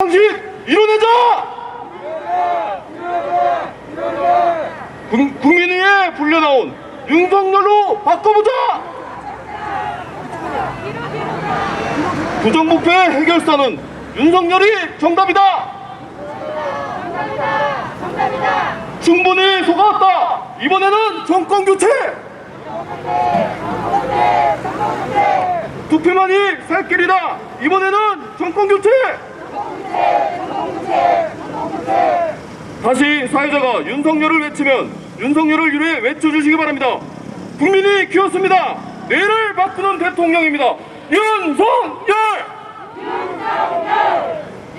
당신 이뤄내자! 국민의회 불려나온 윤석열로 바꿔보자! 부정부패 해결사는 윤석열이 정답이다! 충분히 속았다! 이번에는 정권교체! 투표만이 살 길이다! 이번에는 정권교체! 다시 사회자가 윤석열을 외치면 윤석열을 유래 외쳐주시기 바랍니다. 국민이 키웠습니다. 뇌를 바꾸는 대통령입니다. 윤석열!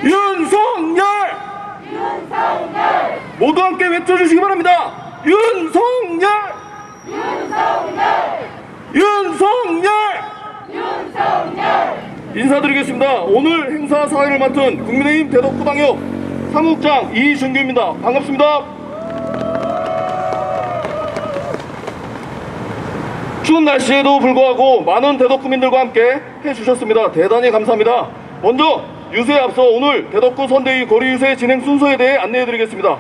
윤석열! 윤석열! 모두 함께 외쳐주시기 바랍니다. 윤석열! 윤석열! 인사드리겠습니다. 오늘 행사 사회를 맡은 국민의힘 대덕구 당협 사무국장 이준규입니다. 반갑습니다. 추운 날씨에도 불구하고 많은 대덕구민들과 함께 해주셨습니다. 대단히 감사합니다. 먼저 유세에 앞서 오늘 대덕구 선대위 거리 유세 진행 순서에 대해 안내해드리겠습니다.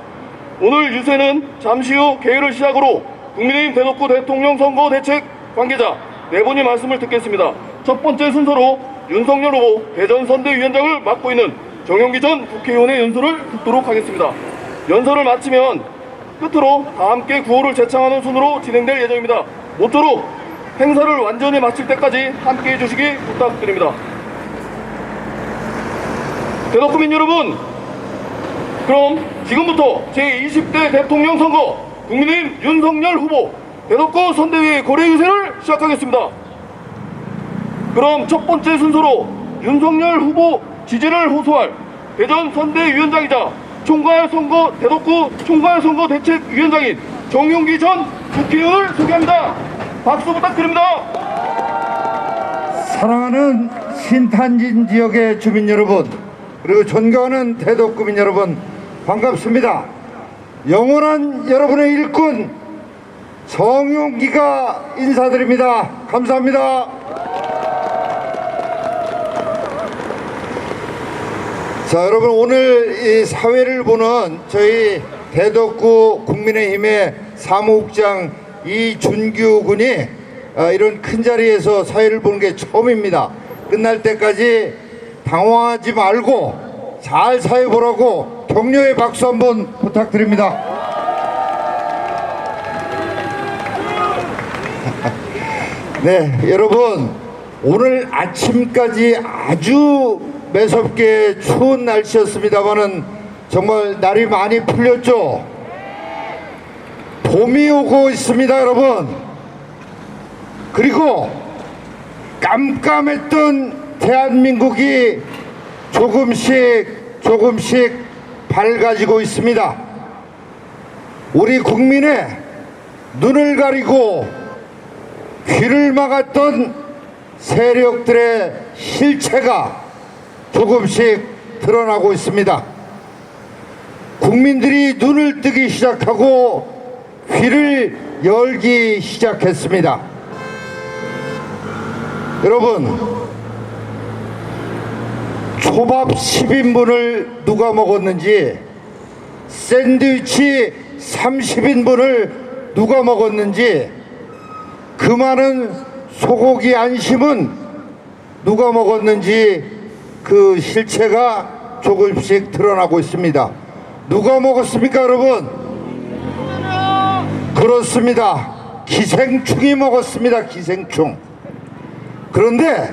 오늘 유세는 잠시 후 개회를 시작으로 국민의힘 대덕구 대통령 선거 대책 관계자 4분이 말씀을 듣겠습니다. 첫 번째 순서로 윤석열 후보 대전선대위원장을 맡고 있는 정영기 전 국회의원의 연설을 듣도록 하겠습니다. 연설을 마치면 끝으로 다 함께 구호를 제창하는 순으로 진행될 예정입니다. 모쪼록 행사를 완전히 마칠 때까지 함께 해주시기 부탁드립니다. 대덕구민 여러분, 그럼 지금부터 제20대 대통령 선거 국민의힘 윤석열 후보 대덕구 선대위 거래 유세를 시작하겠습니다. 그럼 첫 번째 순서로 윤석열 후보 지지를 호소할 대전 선대위원장이자 총괄선거 대덕구 총괄선거대책위원장인 정용기 전 국회의원을 소개합니다. 박수 부탁드립니다. 사랑하는 신탄진 지역의 주민 여러분, 그리고 존경하는 대덕구민 여러분, 반갑습니다. 영원한 여러분의 일꾼 정용기가 인사드립니다. 감사합니다. 자, 여러분, 오늘 이 사회를 보는 저희 대덕구 국민의힘의 사무국장 이준규 군이 이런 큰 자리에서 사회를 보는 게 처음입니다. 끝날 때까지 당황하지 말고 잘 사회 보라고 격려의 박수 한번 부탁드립니다. 네, 여러분, 오늘 아침까지 아주 매섭게 추운 날씨였습니다만은 정말 날이 많이 풀렸죠. 봄이 오고 있습니다, 여러분. 그리고 깜깜했던 대한민국이 조금씩 밝아지고 있습니다. 우리 국민의 눈을 가리고 귀를 막았던 세력들의 실체가 조금씩 드러나고 있습니다. 국민들이 눈을 뜨기 시작하고 귀를 열기 시작했습니다. 여러분, 초밥 10인분을 누가 먹었는지, 샌드위치 30인분을 누가 먹었는지, 그 많은 소고기 안심은 누가 먹었는지 그 실체가 조금씩 드러나고 있습니다. 누가 먹었습니까, 여러분? 그렇습니다. 기생충이 먹었습니다. 기생충. 그런데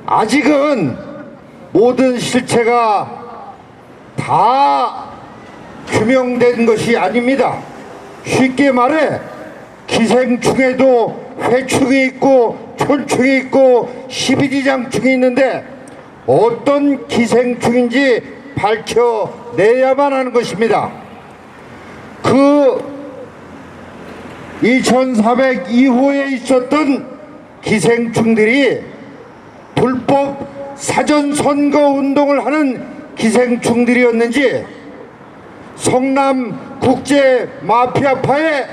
아직은 모든 실체가 다 규명된 것이 아닙니다. 쉽게 말해 기생충에도 회충이 있고 촌충이 있고 십이지장충이 있는데 어떤 기생충인지 밝혀내야만 하는 것입니다. 그 2402호에 있었던 기생충들이 불법 사전선거운동을 하는 기생충들이었는지, 성남 국제 마피아파의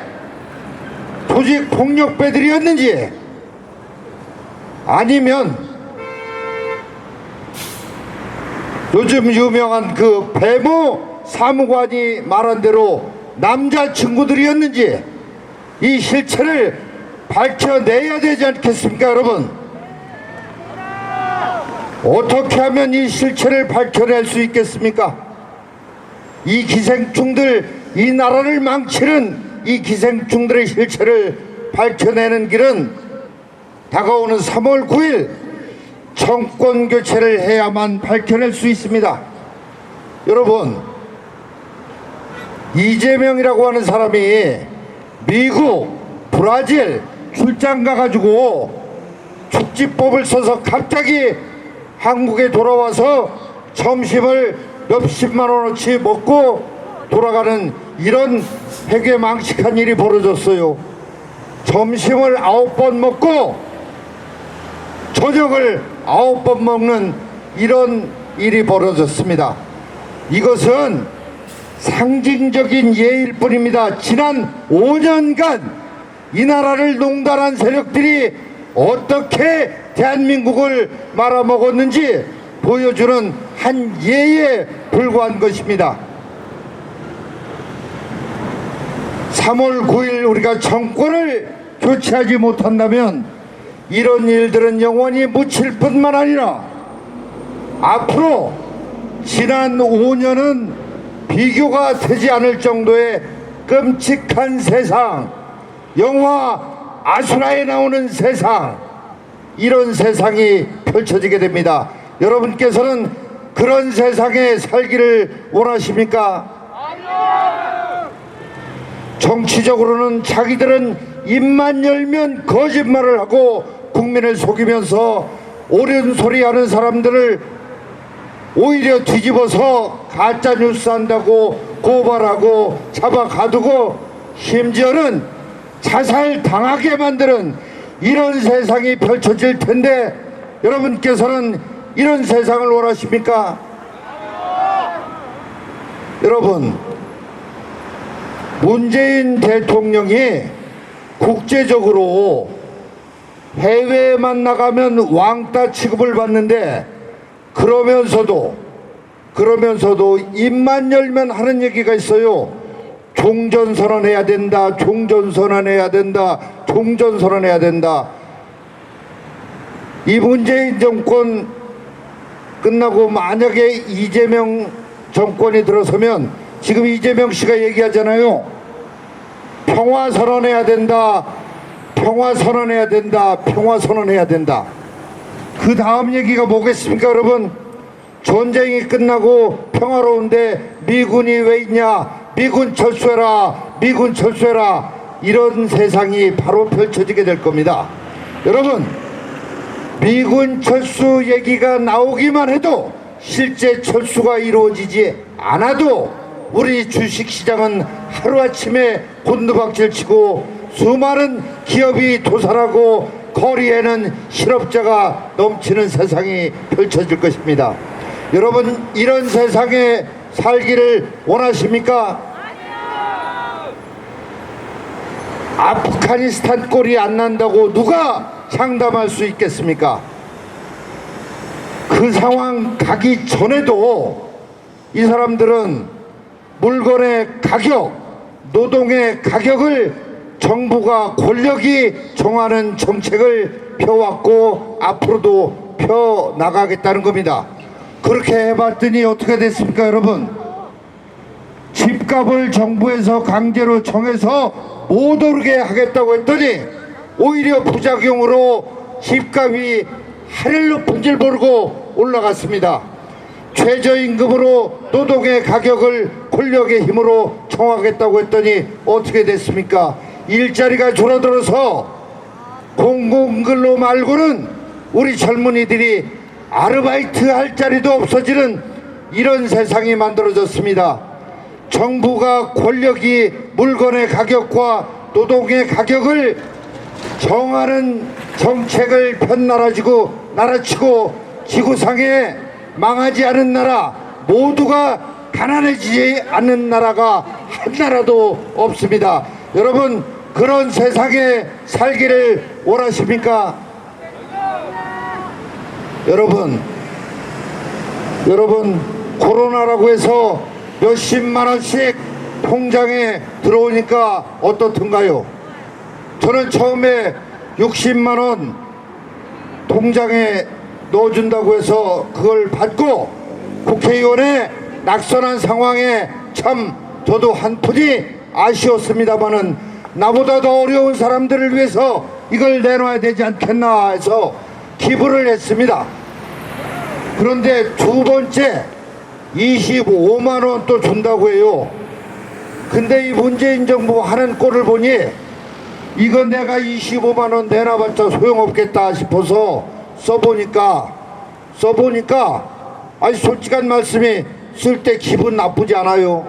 조직 폭력배들이었는지, 아니면 요즘 유명한 그 배모 사무관이 말한 대로 남자친구들이었는지 이 실체를 밝혀내야 되지 않겠습니까, 여러분? 어떻게 하면 이 실체를 밝혀낼 수 있겠습니까? 이 기생충들, 이 나라를 망치는 이 기생충들의 실체를 밝혀내는 길은 다가오는 3월 9일 정권 교체를 해야만 밝혀낼 수 있습니다. 여러분, 이재명이라고 하는 사람이 미국, 브라질 출장 가가지고 축지법을 써서 갑자기 한국에 돌아와서 점심을 몇십만 원어치 먹고 돌아가는 이런 회괴망측한 일이 벌어졌어요. 점심을 9번 먹고 저녁을 9번 먹는 이런 일이 벌어졌습니다. 이것은 상징적인 예일 뿐입니다. 지난 5년간 이 나라를 농단한 세력들이 어떻게 대한민국을 말아먹었는지 보여주는 한 예에 불과한 것입니다. 3월 9일 우리가 정권을 교체하지 못한다면 이런 일들은 영원히 묻힐 뿐만 아니라 앞으로 지난 5년은 비교가 되지 않을 정도의 끔찍한 세상, 영화 아수라에 나오는 세상, 이런 세상이 펼쳐지게 됩니다. 여러분께서는 그런 세상에 살기를 원하십니까? 정치적으로는 자기들은 입만 열면 거짓말을 하고 국민을 속이면서 옳은 소리 하는 사람들을 오히려 뒤집어서 가짜뉴스 한다고 고발하고 잡아 가두고 심지어는 자살 당하게 만드는 이런 세상이 펼쳐질 텐데 여러분께서는 이런 세상을 원하십니까? 여러분, 문재인 대통령이 국제적으로 해외에만 나가면 왕따 취급을 받는데 그러면서도 입만 열면 하는 얘기가 있어요. 종전선언해야 된다, 종전선언해야 된다, 종전선언해야 된다. 이 문재인 정권 끝나고 만약에 이재명 정권이 들어서면 지금 이재명 씨가 얘기하잖아요. 평화선언해야 된다, 평화선언해야 된다, 평화선언해야 된다. 그 다음 얘기가 뭐겠습니까, 여러분? 전쟁이 끝나고 평화로운데 미군이 왜 있냐? 미군 철수해라, 미군 철수해라. 이런 세상이 바로 펼쳐지게 될 겁니다. 여러분, 미군 철수 얘기가 나오기만 해도 실제 철수가 이루어지지 않아도 우리 주식시장은 하루아침에 곤두박질 치고 수많은 기업이 도산하고 거리에는 실업자가 넘치는 세상이 펼쳐질 것입니다. 여러분, 이런 세상에 살기를 원하십니까? 아프가니스탄 꼴이 안 난다고 누가 장담할 수 있겠습니까? 그 상황 가기 전에도 이 사람들은 물건의 가격, 노동의 가격을 정부가 권력이 정하는 정책을 펴왔고 앞으로도 펴나가겠다는 겁니다. 그렇게 해봤더니 어떻게 됐습니까, 여러분? 집값을 정부에서 강제로 정해서 못 오르게 하겠다고 했더니 오히려 부작용으로 집값이 하늘 높은 줄 모르고 올라갔습니다. 최저임금으로 노동의 가격을 권력의 힘으로 정하겠다고 했더니 어떻게 됐습니까? 일자리가 줄어들어서 공공근로 말고는 우리 젊은이들이 아르바이트 할 자리도 없어지는 이런 세상이 만들어졌습니다. 정부가 권력이 물건의 가격과 노동의 가격을 정하는 정책을 나라치고 지구상에 망하지 않은 나라, 모두가 가난해지지 않는 나라가 한 나라도 없습니다. 여러분, 그런 세상에 살기를 원하십니까? 여러분, 여러분, 코로나라고 해서 몇십만 원씩 통장에 들어오니까 어떻든가요? 저는 처음에 60만 원 통장에 넣어준다고 해서 그걸 받고 국회의원에 낙선한 상황에 참 저도 한푼이 아쉬웠습니다마는 나보다 더 어려운 사람들을 위해서 이걸 내놔야 되지 않겠나 해서 기부를 했습니다. 그런데 두 번째 25만 원 또 준다고 해요. 근데 이 문재인 정부 하는 꼴을 보니 이건 내가 25만 원 내놔봤자 소용없겠다 싶어서 써보니까 아니 솔직한 말씀이 쓸 때 기분 나쁘지 않아요.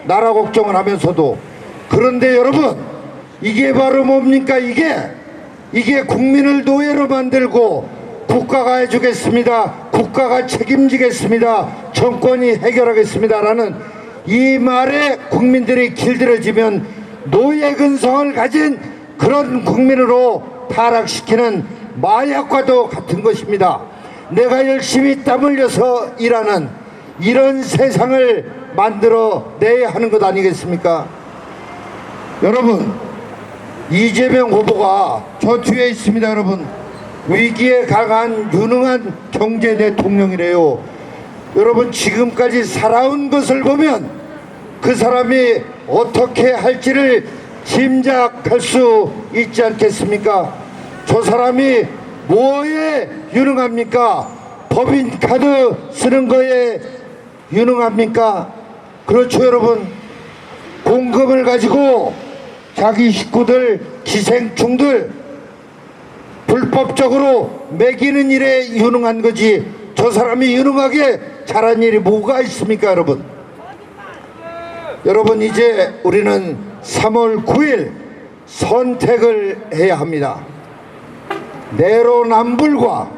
나라 걱정을 하면서도. 그런데 여러분, 이게 바로 뭡니까? 이게 국민을 노예로 만들고 국가가 해주겠습니다, 국가가 책임지겠습니다, 정권이 해결하겠습니다 라는 이 말에 국민들이 길들여지면 노예 근성을 가진 그런 국민으로 타락시키는 마약과도 같은 것입니다. 내가 열심히 땀 흘려서 일하는 이런 세상을 만들어내야 하는 것 아니겠습니까? 여러분, 이재명 후보가 저 뒤에 있습니다. 여러분, 위기에 강한 유능한 경제 대통령이래요. 여러분, 지금까지 살아온 것을 보면 그 사람이 어떻게 할지를 짐작할 수 있지 않겠습니까? 저 사람이 뭐에 유능합니까? 법인카드 쓰는 거에 유능합니까? 그렇죠, 여러분. 공금을 가지고 자기 식구들, 기생충들 불법적으로 먹이는 일에 유능한 거지, 저 사람이 유능하게 잘한 일이 뭐가 있습니까? 여러분, 이제 우리는 3월 9일 선택을 해야 합니다. 내로남불과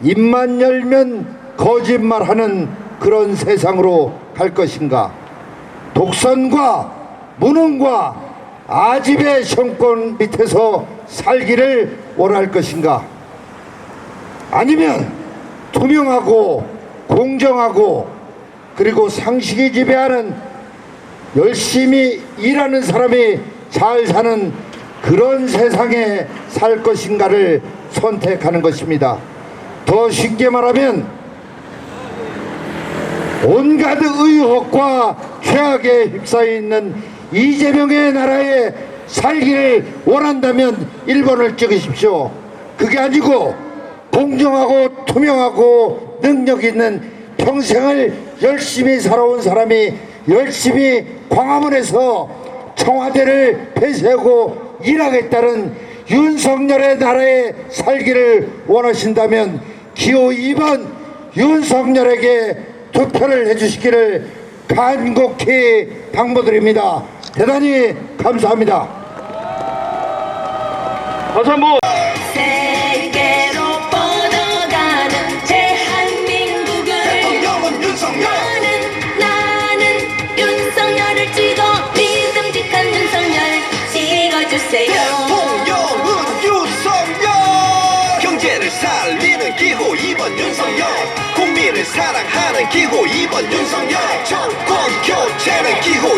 입만 열면 거짓말하는 그런 세상으로 갈 것인가, 독선과 무능과 아집의 정권 밑에서 살기를 원할 것인가, 아니면 투명하고 공정하고 그리고 상식이 지배하는 열심히 일하는 사람이 잘 사는 그런 세상에 살 것인가를 선택하는 것입니다. 더 쉽게 말하면 온갖 의혹과 죄악에 휩싸여 있는 이재명의 나라에 살기를 원한다면 1번을 찍으십시오. 그게 아니고 공정하고 투명하고 능력 있는 평생을 열심히 살아온 사람이 열심히 광화문에서 청와대를 폐쇄하고 일하겠다는 윤석열의 나라에 살기를 원하신다면 기호 2번 윤석열에게 투표를 해주시기를 간곡히 당부드립니다. 대단히 감사합니다. 다시 한번. 세계로 뻗어가는 대한민국을 대통령은 윤석열. 나는 윤석열을 찍어 믿음직한 윤석열 찍어주세요. 대통령은 윤석열. 경제를 살리는 기호 2번 윤석열. 국민을 사랑하는 기호 2번 윤석열. 정권 교체는 기호